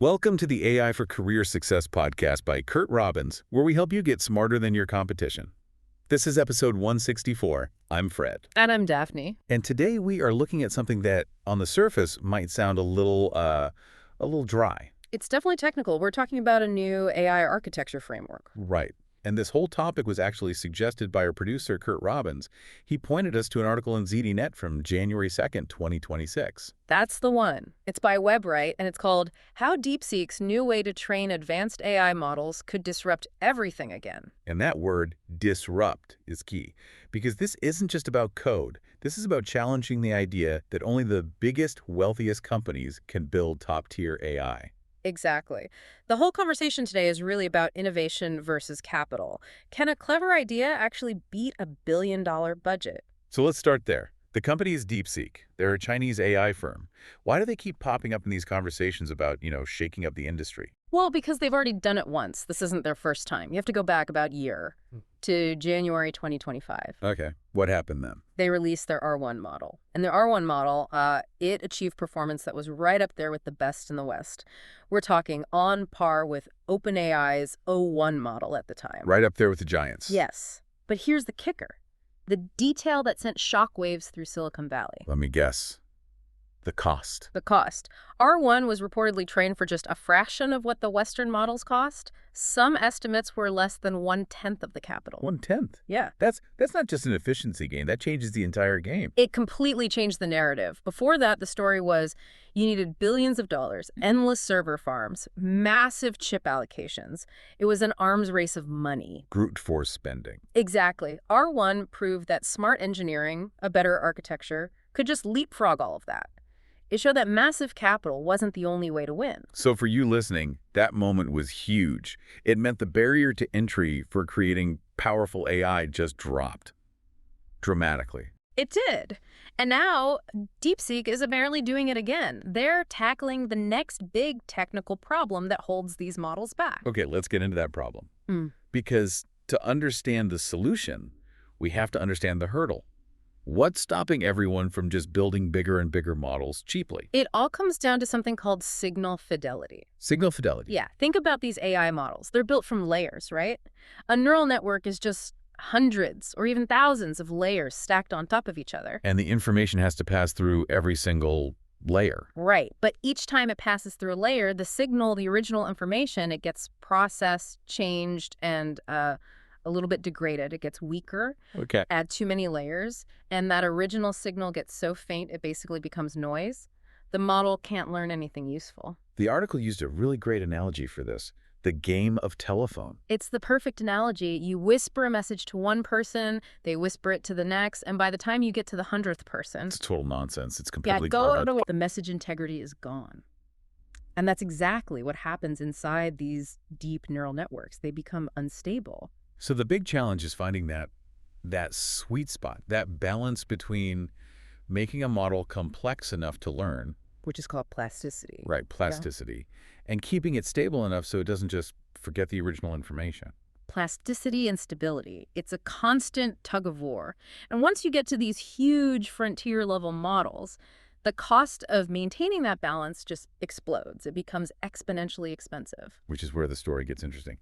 Welcome to the AI for Career Success podcast by Curt Robbins, where we help you get smarter than your competition. This is episode 164. I'm Fred. And I'm Daphne. And today we are looking at something that, on the surface, might sound a little dry. It's definitely technical. We're talking about a new AI architecture framework. Right. And this whole topic was actually suggested by our producer, Curt Robbins. He pointed us to an article in ZDNET from January 2nd, 2026. That's the one. It's by WebWrite, and it's called How DeepSeek's New Way to Train Advanced AI Models Could Disrupt Everything Again. And that word, disrupt, is key. Because this isn't just about code. This is about challenging the idea that only the biggest, wealthiest companies can build top-tier AI. Exactly. The whole conversation today is really about innovation versus capital. Can a clever idea actually beat a billion-dollar budget? So let's start there. The company is DeepSeek. They're a Chinese AI firm. Why do they keep popping up in these conversations about, shaking up the industry? Well, because they've already done it once. This isn't their first time. You have to go back about a year to January 2025. Okay. What happened then? They released their R1 model. And their R1 model, it achieved performance that was right up there with the best in the West. We're talking on par with OpenAI's O1 model at the time. Right up there with the giants. Yes. But here's the kicker. The detail that sent shockwaves through Silicon Valley. Let me guess. The cost. The cost. R1 was reportedly trained for just a fraction of what the Western models cost. Some estimates were less than 1/10 of the capital. 1/10? Yeah. That's not just an efficiency gain. That changes the entire game. It completely changed the narrative. Before that, the story was you needed billions of dollars, endless server farms, massive chip allocations. It was an arms race of money. Brute force spending. Exactly. R1 proved that smart engineering, a better architecture, could just leapfrog all of that. It showed that massive capital wasn't the only way to win. So for you listening, that moment was huge. It meant the barrier to entry for creating powerful AI just dropped dramatically. It did. And now DeepSeek is apparently doing it again. They're tackling the next big technical problem that holds these models back. Okay, let's get into that problem. Because to understand the solution, we have to understand the hurdle. What's stopping everyone from just building bigger and bigger models cheaply? It all comes down to something called signal fidelity. Signal fidelity? Yeah, think about these AI models. They're built from layers, right? A neural network is just hundreds or even thousands of layers stacked on top of each other. And the information has to pass through every single layer. Right, but each time it passes through a layer, the signal, the original information, it gets processed, changed, and a little bit degraded. It gets weaker. Okay. Add too many layers, and that original signal gets so faint it basically becomes noise. The model can't learn anything useful. The article used a really great analogy for this, the game of telephone. It's the perfect analogy. You whisper a message to one person, they whisper it to the next, and by the time you get to the 100th person... It's total nonsense. It's completely the message integrity is gone. And that's exactly what happens inside these deep neural networks. They become unstable. So the big challenge is finding that sweet spot, that balance between making a model complex enough to learn, which is called plasticity. Right, plasticity, and keeping it stable enough so it doesn't just forget the original information. Plasticity and stability. It's a constant tug of war. And once you get to these huge frontier-level models, the cost of maintaining that balance just explodes. It becomes exponentially expensive. Which is where the story gets interesting.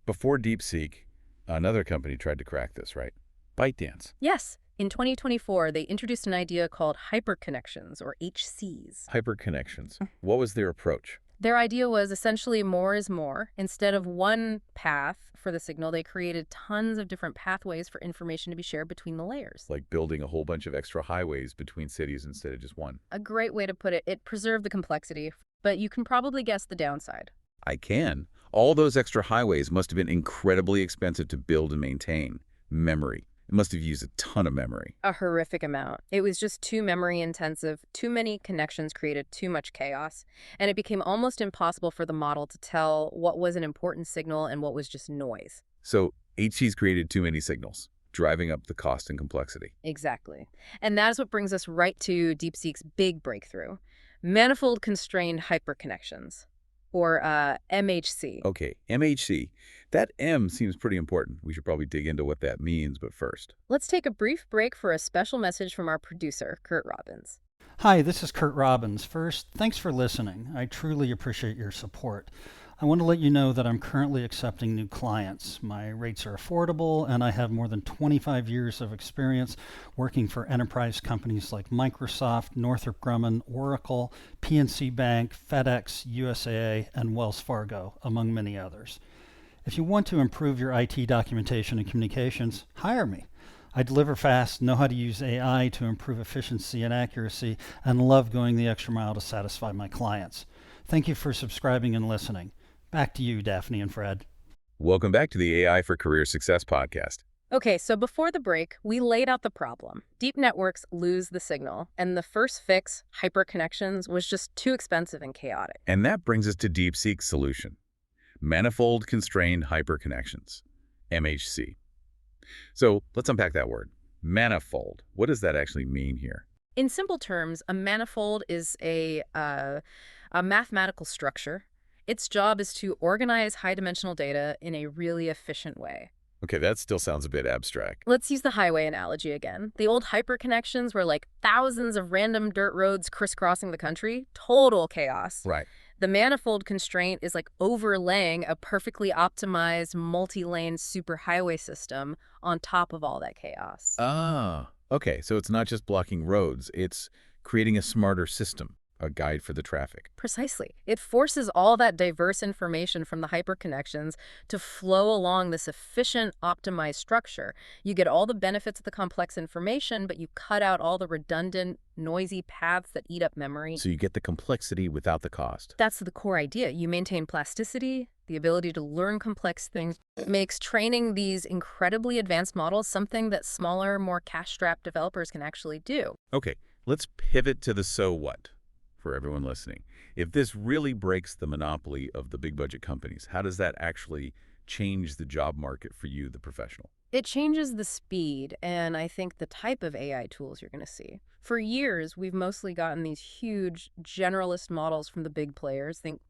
Before DeepSeek, another company tried to crack this, right? ByteDance. Yes. In 2024, they introduced an idea called hyper-connections, or HCs. Hyper-connections. What was their approach? Their idea was essentially more is more. Instead of one path for the signal, they created tons of different pathways for information to be shared between the layers. Like building a whole bunch of extra highways between cities instead of just one. A great way to put it. It preserved the complexity, but you can probably guess the downside. I can. All those extra highways must have been incredibly expensive to build and maintain. Memory. It must have used a ton of memory. A horrific amount. It was just too memory intensive. Too many connections created too much chaos. And it became almost impossible for the model to tell what was an important signal and what was just noise. So HCs created too many signals, driving up the cost and complexity. Exactly. And that is what brings us right to DeepSeek's big breakthrough. Manifold-Constrained Hyper-Connections. Or MHC. Okay, MHC. That M seems pretty important. We should probably dig into what that means, but first. Let's take a brief break for a special message from our producer, Curt Robbins. Hi, this is Curt Robbins. First, thanks for listening. I truly appreciate your support. I want to let you know that I'm currently accepting new clients. My rates are affordable, and I have more than 25 years of experience working for enterprise companies like Microsoft, Northrop Grumman, Oracle, PNC Bank, FedEx, USAA, and Wells Fargo, among many others. If you want to improve your IT documentation and communications, hire me. I deliver fast, know how to use AI to improve efficiency and accuracy, and love going the extra mile to satisfy my clients. Thank you for subscribing and listening. Back to you, Daphne and Fred. Welcome back to the AI for Career Success podcast. Okay, so before the break, we laid out the problem. Deep networks lose the signal, and the first fix, hyper-connections, was just too expensive and chaotic. And that brings us to DeepSeek's solution, Manifold-Constrained Hyper-Connections, MHC. So let's unpack that word. Manifold. What does that actually mean here? In simple terms, a manifold is a mathematical structure. Its job is to organize high-dimensional data in a really efficient way. Okay, that still sounds a bit abstract. Let's use the highway analogy again. The old hyperconnections were like thousands of random dirt roads crisscrossing the country. Total chaos. Right. The manifold constraint is like overlaying a perfectly optimized multi-lane superhighway system on top of all that chaos. Ah, okay. So it's not just blocking roads. It's creating a smarter system, a guide for the traffic. Precisely. It forces all that diverse information from the hyperconnections to flow along this efficient, optimized structure. You get all the benefits of the complex information, but you cut out all the redundant, noisy paths that eat up memory. So you get the complexity without the cost. That's the core idea. You maintain plasticity, the ability to learn complex things. It makes training these incredibly advanced models something that smaller, more cash-strapped developers can actually do. Okay, let's pivot to the so what for everyone listening. If this really breaks the monopoly of the big budget companies, how does that actually change the job market for you, the professional? It changes the speed and I think the type of AI tools you're going to see. For years, we've mostly gotten these huge generalist models from the big players. Think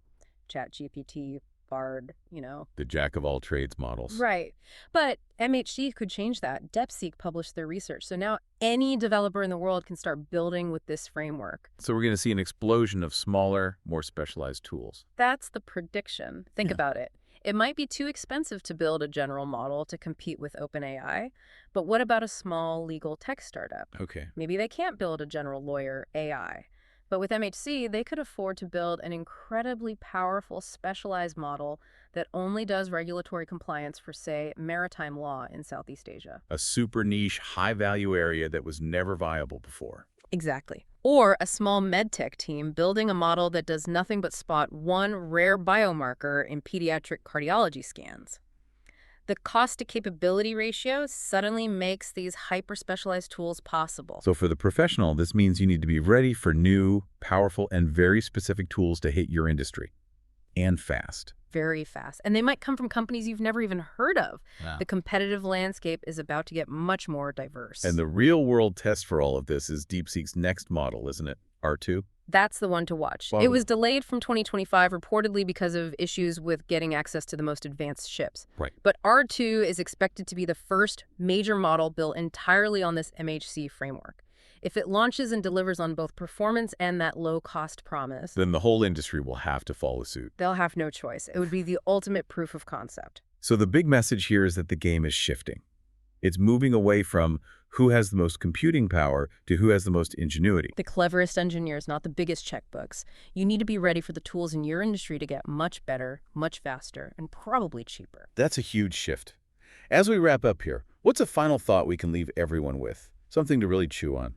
ChatGPT, Bard, The jack of all trades models. Right. But MHC could change that. DeepSeek published their research. So now any developer in the world can start building with this framework. So we're going to see an explosion of smaller, more specialized tools. That's the prediction. Think about it. It might be too expensive to build a general model to compete with OpenAI, but what about a small legal tech startup? Okay. Maybe they can't build a general lawyer AI. But with MHC, they could afford to build an incredibly powerful specialized model that only does regulatory compliance for, say, maritime law in Southeast Asia. A super niche, high-value area that was never viable before. Exactly. Or a small medtech team building a model that does nothing but spot one rare biomarker in pediatric cardiology scans. The cost-to-capability ratio suddenly makes these hyper-specialized tools possible. So for the professional, this means you need to be ready for new, powerful, and very specific tools to hit your industry. And fast. Very fast. And they might come from companies you've never even heard of. Wow. The competitive landscape is about to get much more diverse. And the real-world test for all of this is DeepSeek's next model, isn't it? R2? That's the one to watch. Wow. It was delayed from 2025 reportedly because of issues with getting access to the most advanced chips. Right. But R2 is expected to be the first major model built entirely on this MHC framework. If it launches and delivers on both performance and that low-cost promise, Then the whole industry will have to follow suit. they'll have no choice. It would be the ultimate proof of concept. So the big message here is that the game is shifting. It's moving away from who has the most computing power to who has the most ingenuity. The cleverest engineers, not the biggest checkbooks. You need to be ready for the tools in your industry to get much better, much faster, and probably cheaper. That's a huge shift. As we wrap up here, what's a final thought we can leave everyone with? Something to really chew on.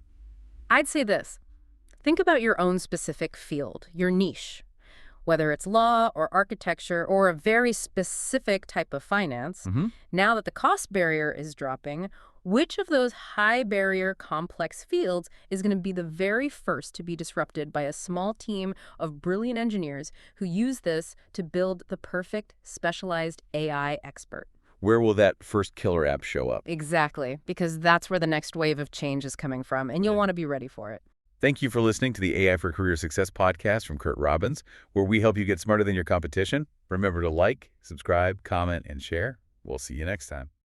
I'd say this. Think about your own specific field, your niche. Whether it's law or architecture or a very specific type of finance, now that the cost barrier is dropping, which of those high-barrier, complex fields is going to be the very first to be disrupted by a small team of brilliant engineers who use this to build the perfect specialized AI expert? Where will that first killer app show up? Exactly, because that's where the next wave of change is coming from, and you'll want to be ready for it. Thank you for listening to the AI for Career Success podcast from Curt Robbins, where we help you get smarter than your competition. Remember to like, subscribe, comment, and share. We'll see you next time.